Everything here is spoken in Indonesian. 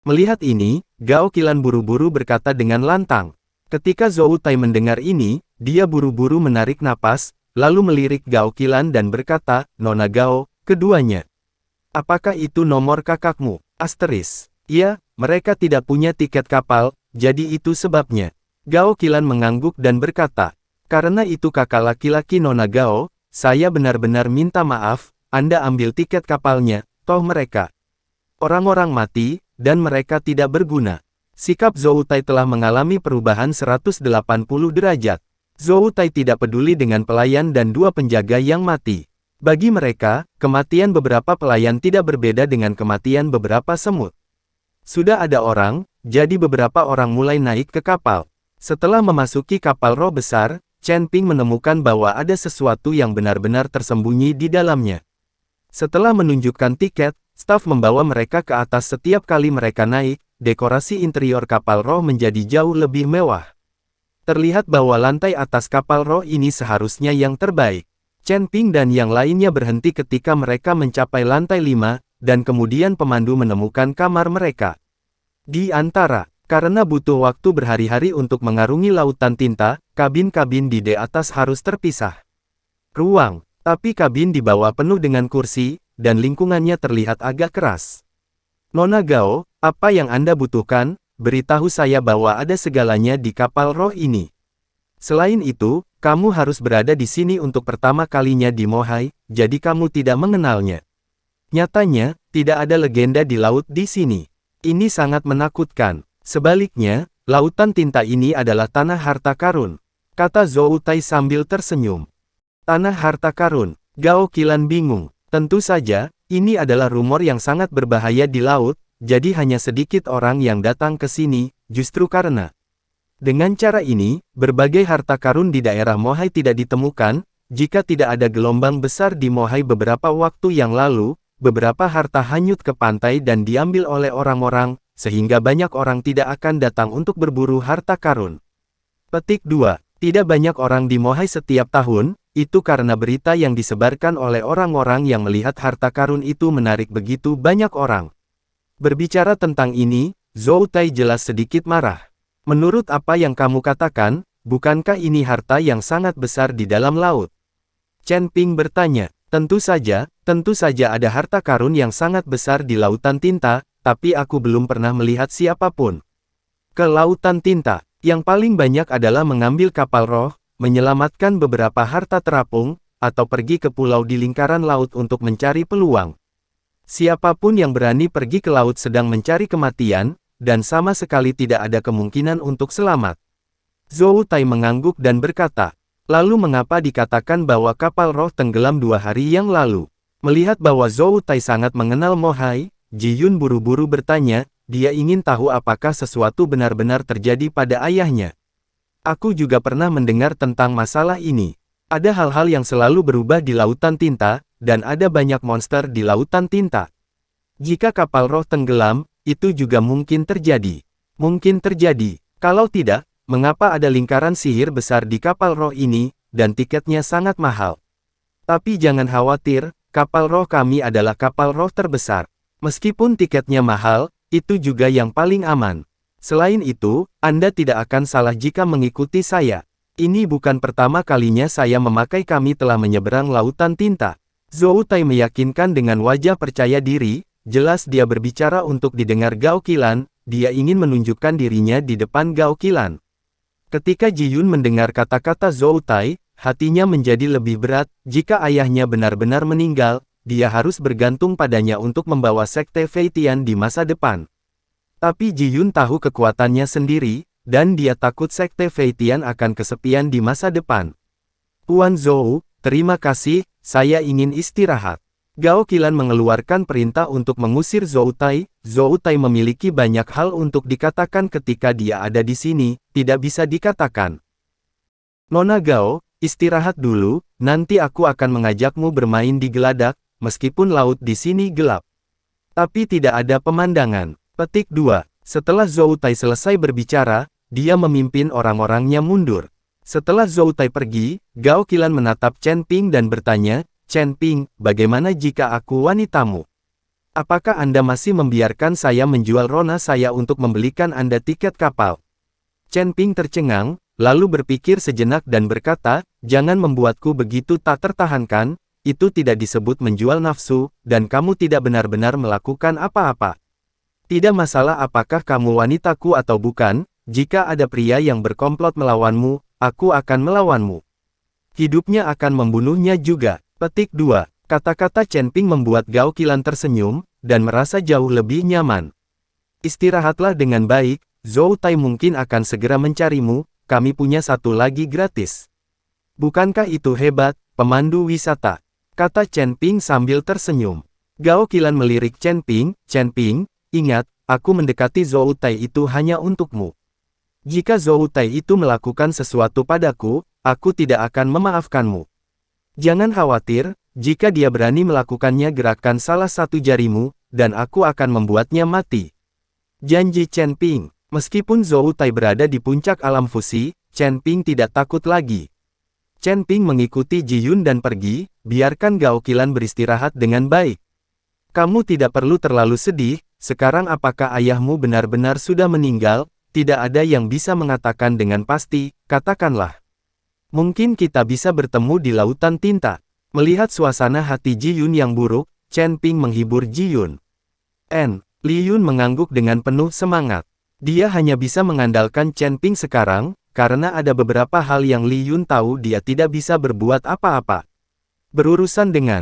Melihat ini, Gao Qilan buru-buru berkata dengan lantang. Ketika Zhou Tai mendengar ini, dia buru-buru menarik napas, lalu melirik Gao Qilan dan berkata, "Nona Gao, keduanya. Apakah itu nomor kakakmu?" Iya, mereka tidak punya tiket kapal, jadi itu sebabnya. Gao Qilan mengangguk dan berkata, "Karena itu kakak laki-laki Nona Gao, saya benar-benar minta maaf, Anda ambil tiket kapalnya, toh mereka orang-orang mati, dan mereka tidak berguna." Sikap Zhou Tai telah mengalami perubahan 180 derajat. Zhou Tai tidak peduli dengan pelayan dan dua penjaga yang mati. Bagi mereka, kematian beberapa pelayan tidak berbeda dengan kematian beberapa semut. Sudah ada orang, jadi beberapa orang mulai naik ke kapal. Setelah memasuki kapal roh besar, Chen Ping menemukan bahwa ada sesuatu yang benar-benar tersembunyi di dalamnya. Setelah menunjukkan tiket, staf membawa mereka ke atas setiap kali mereka naik, dekorasi interior kapal roh menjadi jauh lebih mewah. Terlihat bahwa lantai atas kapal roh ini seharusnya yang terbaik. Chen Ping dan yang lainnya berhenti ketika mereka mencapai lantai 5, dan kemudian pemandu menemukan kamar mereka. Di antara, karena butuh waktu berhari-hari untuk mengarungi lautan tinta, kabin-kabin di atas harus terpisah. Tapi kabin di bawah penuh dengan kursi, dan lingkungannya terlihat agak keras. "Nona Gao, apa yang Anda butuhkan? Beritahu saya bahwa ada segalanya di kapal roh ini. Selain itu, kamu harus berada di sini untuk pertama kalinya di Mohai, jadi kamu tidak mengenalnya. Nyatanya, tidak ada legenda di laut di sini. Ini sangat menakutkan. Sebaliknya, lautan tinta ini adalah tanah harta karun," kata Zhou Tai sambil tersenyum. "Tanah harta karun." Gao Qilan bingung. Tentu saja, ini adalah rumor yang sangat berbahaya di laut, jadi hanya sedikit orang yang datang ke sini, justru karena dengan cara ini, berbagai harta karun di daerah Mohai tidak ditemukan. Jika tidak ada gelombang besar di Mohai beberapa waktu yang lalu, beberapa harta hanyut ke pantai dan diambil oleh orang-orang, sehingga banyak orang tidak akan datang untuk berburu harta karun. Petik 2. Tidak banyak orang di Mohai setiap tahun, itu karena berita yang disebarkan oleh orang-orang yang melihat harta karun itu menarik begitu banyak orang. Berbicara tentang ini, Zhou Tai jelas sedikit marah. "Menurut apa yang kamu katakan, bukankah ini harta yang sangat besar di dalam laut?" Chen Ping bertanya. Tentu saja ada harta karun yang sangat besar di lautan tinta, tapi aku belum pernah melihat siapapun ke lautan tinta. Yang paling banyak adalah mengambil kapal roh, menyelamatkan beberapa harta terapung, atau pergi ke pulau di lingkaran laut untuk mencari peluang. Siapapun yang berani pergi ke laut sedang mencari kematian, dan sama sekali tidak ada kemungkinan untuk selamat. Zhou Tai mengangguk dan berkata, "Lalu mengapa dikatakan bahwa kapal roh tenggelam 2 hari yang lalu?" Melihat bahwa Zhou Tai sangat mengenal Mohai, Ji Yun buru-buru bertanya, dia ingin tahu apakah sesuatu benar-benar terjadi pada ayahnya. "Aku juga pernah mendengar tentang masalah ini. Ada hal-hal yang selalu berubah di lautan tinta, dan ada banyak monster di lautan tinta. Jika kapal roh tenggelam, itu juga mungkin terjadi. Kalau tidak, mengapa ada lingkaran sihir besar di kapal roh ini, dan tiketnya sangat mahal? Tapi jangan khawatir, kapal roh kami adalah kapal roh terbesar. Meskipun tiketnya mahal, itu juga yang paling aman. Selain itu, Anda tidak akan salah jika mengikuti saya. Ini bukan pertama kalinya saya memakai kami telah menyeberang lautan tinta." Zhou Tai meyakinkan dengan wajah percaya diri, jelas dia berbicara untuk didengar Gao Qilan, dia ingin menunjukkan dirinya di depan Gao Qilan. Ketika Ji Yun mendengar kata-kata Zhou Tai, hatinya menjadi lebih berat. Jika ayahnya benar-benar meninggal, dia harus bergantung padanya untuk membawa Sekte Feitian di masa depan. Tapi Ji Yun tahu kekuatannya sendiri, dan dia takut Sekte Feitian akan kesepian di masa depan. "Tuan Zhou, terima kasih, saya ingin istirahat." Gao Qilan mengeluarkan perintah untuk mengusir Zhou Tai. Zhou Tai memiliki banyak hal untuk dikatakan ketika dia ada di sini, tidak bisa dikatakan. "Nona Gao, istirahat dulu, nanti aku akan mengajakmu bermain di geladak, meskipun laut di sini gelap. Tapi tidak ada pemandangan." Petik 2. Setelah Zhou Tai selesai berbicara, dia memimpin orang-orangnya mundur. Setelah Zhou Tai pergi, Gao Qilan menatap Chen Ping dan bertanya, "Chen Ping, bagaimana jika aku wanitamu?" Apakah Anda masih membiarkan saya menjual rona saya untuk membelikan Anda tiket kapal? Chen Ping tercengang, lalu berpikir sejenak dan berkata, jangan membuatku begitu tak tertahankan, itu tidak disebut menjual nafsu, dan kamu tidak benar-benar melakukan apa-apa. Tidak masalah apakah kamu wanitaku atau bukan, jika ada pria yang berkomplot melawanmu, aku akan melawanmu. Hidupnya akan membunuhnya juga. Petik 2. Kata-kata Chen Ping membuat Gao Qilan tersenyum, dan merasa jauh lebih nyaman. Istirahatlah dengan baik, Zhou Tai mungkin akan segera mencarimu, kami punya satu lagi gratis. Bukankah itu hebat, pemandu wisata? Kata Chen Ping sambil tersenyum. Gao Qilan melirik Chen Ping, ingat, aku mendekati Zhou Tai itu hanya untukmu. Jika Zhou Tai itu melakukan sesuatu padaku, aku tidak akan memaafkanmu. Jangan khawatir, jika dia berani melakukannya gerakan salah satu jarimu, dan aku akan membuatnya mati. Janji Chen Ping. Meskipun Zhou Tai berada di puncak alam fusi, Chen Ping tidak takut lagi. Chen Ping mengikuti Ji Yun dan pergi, biarkan Gao Qilan beristirahat dengan baik. Kamu tidak perlu terlalu sedih, sekarang apakah ayahmu benar-benar sudah meninggal? Tidak ada yang bisa mengatakan dengan pasti, katakanlah. Mungkin kita bisa bertemu di lautan tinta. Melihat suasana hati Ji Yun yang buruk, Chen Ping menghibur Ji Yun. Li Yun mengangguk dengan penuh semangat. Dia hanya bisa mengandalkan Chen Ping sekarang, karena ada beberapa hal yang Li Yun tahu dia tidak bisa berbuat apa-apa. Berurusan dengan